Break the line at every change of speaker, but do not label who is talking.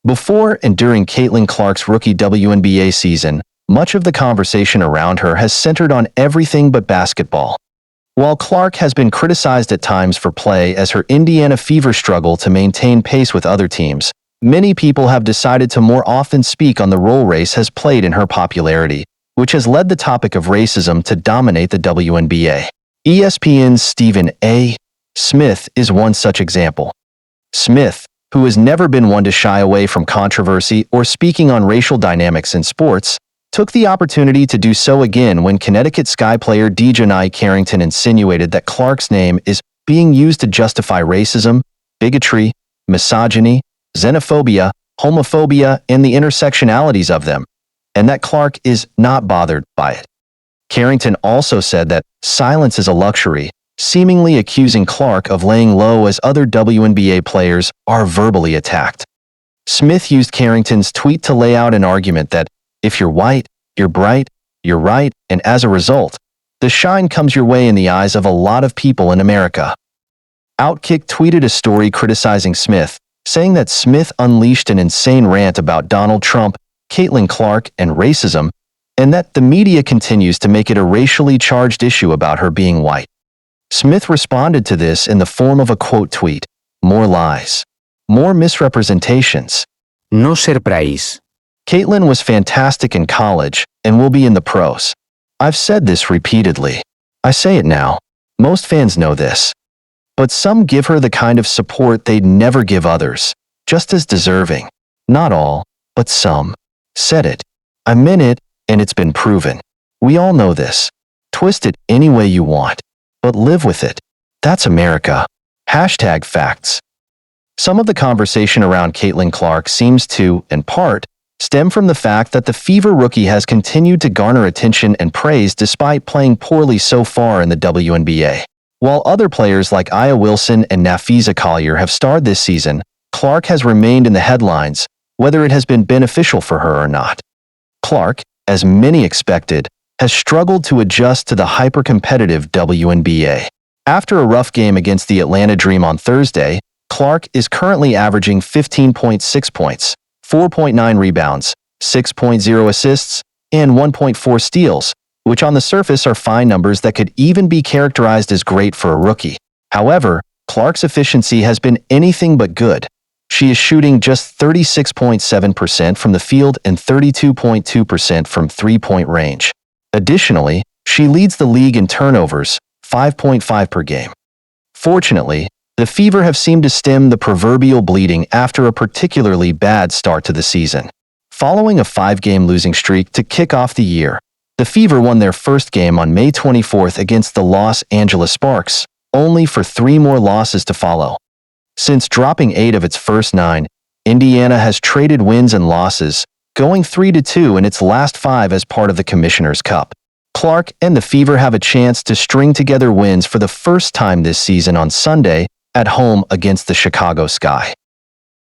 Before and during Caitlin Clark's rookie WNBA season, much of the conversation around her has centered on everything but basketball. While Clark has been criticized at times for play as her Indiana Fever struggle to maintain pace with other teams, many people have decided to more often speak on the role race has played in her popularity, which has led the topic of racism to dominate the WNBA. ESPN's Stephen A. Smith is one such example. Smith, who has never been one to shy away from controversy or speaking on racial dynamics in sports, took the opportunity to do so again when Connecticut Sky player Dejanai Carrington insinuated that Clark's name is being used to justify racism, bigotry, misogyny, xenophobia, homophobia, and the intersectionalities of them, and that Clark is not bothered by it. Carrington also said that silence is a luxury, seemingly accusing Clark of laying low as other WNBA players are verbally attacked. Smith used Carrington's tweet to lay out an argument that if you're white, you're bright, you're right, and as a result, the shine comes your way in the eyes of a lot of people in America. Outkick tweeted a story criticizing Smith, saying that Smith unleashed an insane rant about Donald Trump, Caitlin Clark, and racism, and that the media continues to make it a racially charged issue about her being white. Smith responded to this in the form of a quote tweet: "More lies. More misrepresentations.
No surprise.
Caitlin was fantastic in college and will be in the pros. I've said this repeatedly. I say it now. Most fans know this. But some give her the kind of support they'd never give others, just as deserving. Not all, but some. Said it. I meant it, and it's been proven. We all know this. Twist it any way you want, but live with it. That's America. #facts. Some of the conversation around Caitlin Clark seems to, in part, stem from the fact that the Fever rookie has continued to garner attention and praise despite playing poorly so far in the WNBA. While other players like Aya Wilson and Nafisa Collier have starred this season, Clark has remained in the headlines, whether it has been beneficial for her or not. Clark, as many expected, has struggled to adjust to the hyper-competitive WNBA. After a rough game against the Atlanta Dream on Thursday, Clark is currently averaging 15.6 points, 4.9 rebounds, 6.0 assists, and 1.4 steals, which on the surface are fine numbers that could even be characterized as great for a rookie. However, Clark's efficiency has been anything but good. She is shooting just 36.7% from the field and 32.2% from three-point range. Additionally, she leads the league in turnovers, 5.5 per game. Fortunately, the Fever have seemed to stem the proverbial bleeding after a particularly bad start to the season. Following a 5-game losing streak to kick off the year, the Fever won their first game on May 24th against the Los Angeles Sparks, only for 3 more losses to follow. Since dropping 8 of its first 9, Indiana has traded wins and losses, going 3-2 in its last 5 as part of the Commissioner's Cup. Clark and the Fever have a chance to string together wins for the first time this season on Sunday at home against the Chicago Sky.